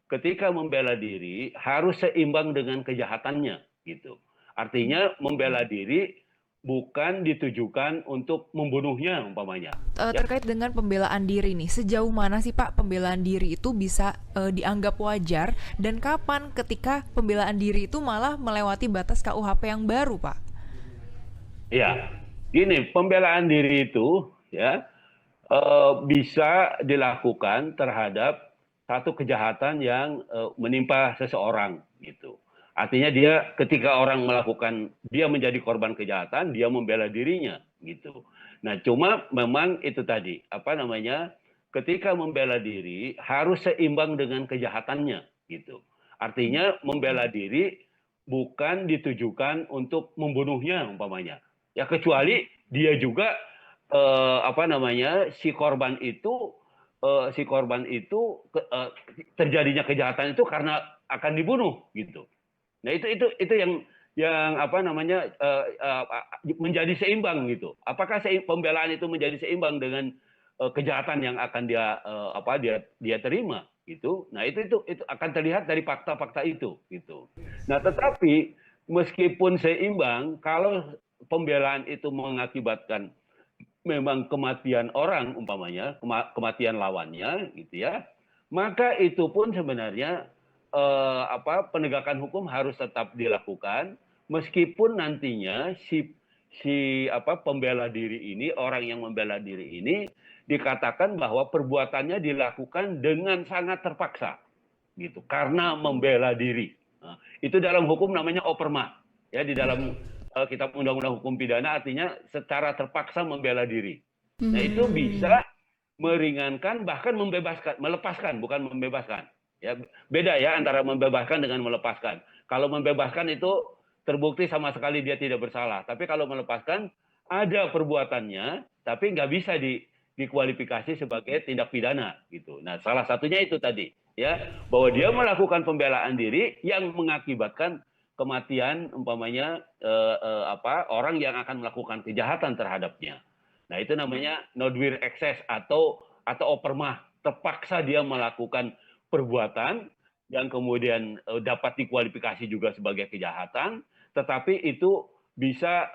ketika membela diri harus seimbang dengan kejahatannya gitu. Artinya membela diri bukan ditujukan untuk membunuhnya umpamanya. Ya. Terkait dengan pembelaan diri nih, sejauh mana sih Pak pembelaan diri itu bisa dianggap wajar dan kapan ketika pembelaan diri itu malah melewati batas KUHP yang baru Pak? Ya, gini, pembelaan diri itu ya bisa dilakukan terhadap satu kejahatan yang menimpa seseorang gitu. Artinya dia ketika orang melakukan dia menjadi korban kejahatan, dia membela dirinya gitu. Nah, cuma memang itu tadi, apa namanya? Ketika membela diri harus seimbang dengan kejahatannya gitu. Artinya membela diri bukan ditujukan untuk membunuhnya umpamanya. Ya kecuali dia juga apa namanya si korban itu terjadinya kejahatan itu karena akan dibunuh gitu. Nah itu yang apa namanya menjadi seimbang gitu. Apakah pembelaan itu menjadi seimbang dengan kejahatan yang akan dia terima gitu. Nah itu akan terlihat dari fakta-fakta itu gitu. Nah tetapi meskipun seimbang, kalau pembelaan itu mengakibatkan memang kematian orang umpamanya, kematian lawannya gitu ya, maka itu pun sebenarnya penegakan hukum harus tetap dilakukan meskipun nantinya pembela diri ini, orang yang membela diri ini dikatakan bahwa perbuatannya dilakukan dengan sangat terpaksa gitu karena membela diri. Nah, itu dalam hukum namanya operma. Ya, di dalam kitab undang-undang hukum pidana artinya secara terpaksa membela diri. Nah, itu bisa meringankan bahkan membebaskan, melepaskan bukan membebaskan. Ya, beda ya antara membebaskan dengan melepaskan. Kalau membebaskan itu terbukti sama sekali dia tidak bersalah. Tapi kalau melepaskan ada perbuatannya, tapi nggak bisa dikualifikasi sebagai tindak pidana gitu. Nah, salah satunya itu tadi ya bahwa dia melakukan pembelaan diri yang mengakibatkan kematian umpamanya orang yang akan melakukan kejahatan terhadapnya. Nah, itu namanya nodwir ekses atau opermah, terpaksa dia melakukan perbuatan yang kemudian dapat dikualifikasi juga sebagai kejahatan, tetapi itu bisa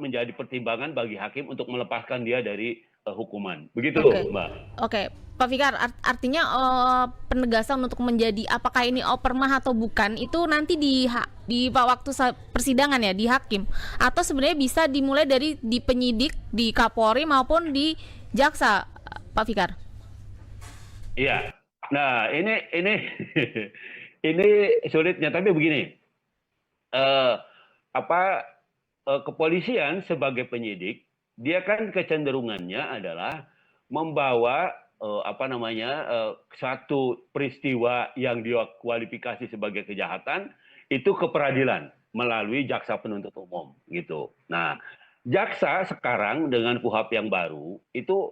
menjadi pertimbangan bagi hakim untuk melepaskan dia dari hukuman. Begitu, Mbak. Oke, Pak Fikar, artinya penegasan untuk menjadi apakah ini opermah atau bukan itu nanti di waktu persidangan ya di hakim, atau sebenarnya bisa dimulai dari di penyidik, di Kapolri maupun di jaksa, Pak Fikar? Iya. Nah, ini ini sulitnya, tapi begini. Kepolisian sebagai penyidik, dia kan kecenderungannya adalah membawa satu peristiwa yang dia kualifikasi sebagai kejahatan itu ke peradilan melalui jaksa penuntut umum gitu. Nah, jaksa sekarang dengan KUHP yang baru itu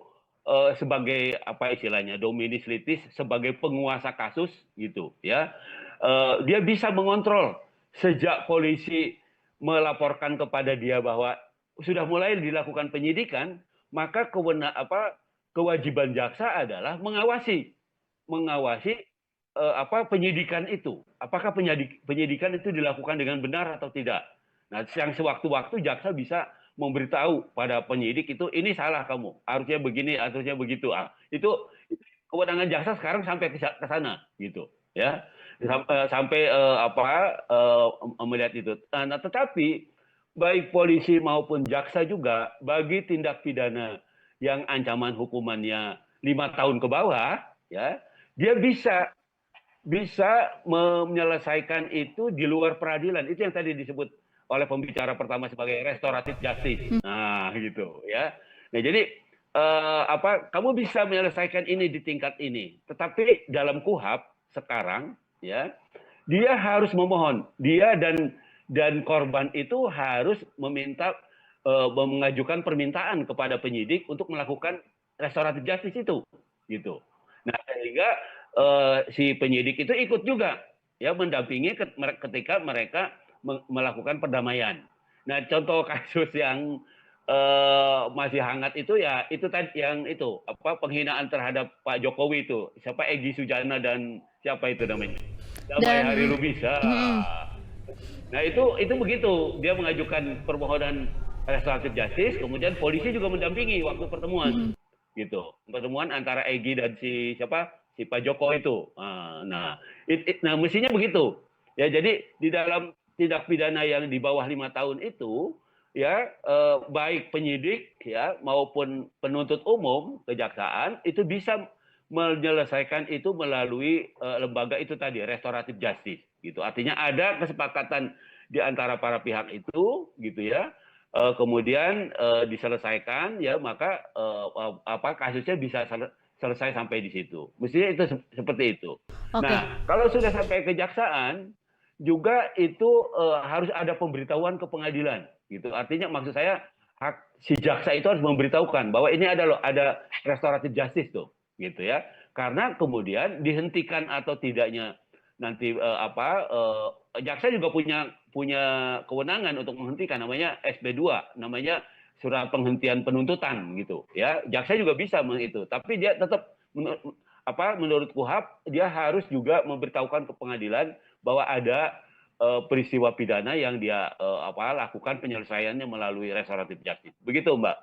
sebagai apa istilahnya dominis litis, sebagai penguasa kasus gitu ya. Dia bisa mengontrol sejak polisi melaporkan kepada dia bahwa sudah mulai dilakukan penyidikan, maka kewajiban jaksa adalah mengawasi penyidikan itu. Apakah penyidikan itu dilakukan dengan benar atau tidak? Nah, yang sewaktu-waktu jaksa bisa memberitahu pada penyidik itu ini salah kamu, harusnya begini, harusnya begitu. Itu kewenangan jaksa sekarang sampai ke sana gitu, ya. Sampai melihat itu. Nah, tetapi baik polisi maupun jaksa juga bagi tindak pidana yang ancaman hukumannya 5 tahun ke bawah, ya, dia bisa menyelesaikan itu di luar peradilan. Itu yang tadi disebut oleh pembicara pertama sebagai restoratif justice. Nah, gitu ya. Nah, jadi kamu bisa menyelesaikan ini di tingkat ini. Tetapi dalam KUHP sekarang ya, dia harus memohon. Dia dan korban itu harus mengajukan permintaan kepada penyidik untuk melakukan restoratif justice itu gitu. Nah, sehingga si penyidik itu ikut juga ya mendampingi ketika mereka melakukan perdamaian. Nah, contoh kasus yang masih hangat itu ya itu tadi yang itu apa penghinaan terhadap Pak Jokowi itu siapa Egy Sujana dan siapa itu namanya Damai Dan Hari Lubisa. Nah itu begitu dia mengajukan permohonan restoratif justice, kemudian polisi juga mendampingi waktu pertemuan gitu pertemuan antara Egy dan si siapa si Pak Joko itu. Nah, nah mestinya begitu ya. Jadi di dalam tindak pidana yang di bawah 5 tahun itu ya baik penyidik ya maupun penuntut umum kejaksaan itu bisa menyelesaikan itu melalui lembaga itu tadi restoratif justice gitu. Artinya ada kesepakatan di antara para pihak itu gitu ya. Kemudian diselesaikan ya maka apa kasusnya bisa selesai sampai di situ. Mestinya itu seperti itu. oke. Nah, kalau sudah sampai kejaksaan juga itu harus ada pemberitahuan ke pengadilan gitu. Artinya maksud saya hak si jaksa itu harus memberitahukan bahwa ini ada loh ada restoratif justice tuh gitu ya. Karena kemudian dihentikan atau tidaknya nanti jaksa juga punya kewenangan untuk menghentikan namanya SP2, namanya surat penghentian penuntutan gitu ya. Jaksa juga bisa itu, tapi dia tetap menurut KUHAP dia harus juga memberitahukan ke pengadilan bahwa ada peristiwa pidana yang dia lakukan penyelesaiannya melalui restoratif justice. Begitu, Mbak.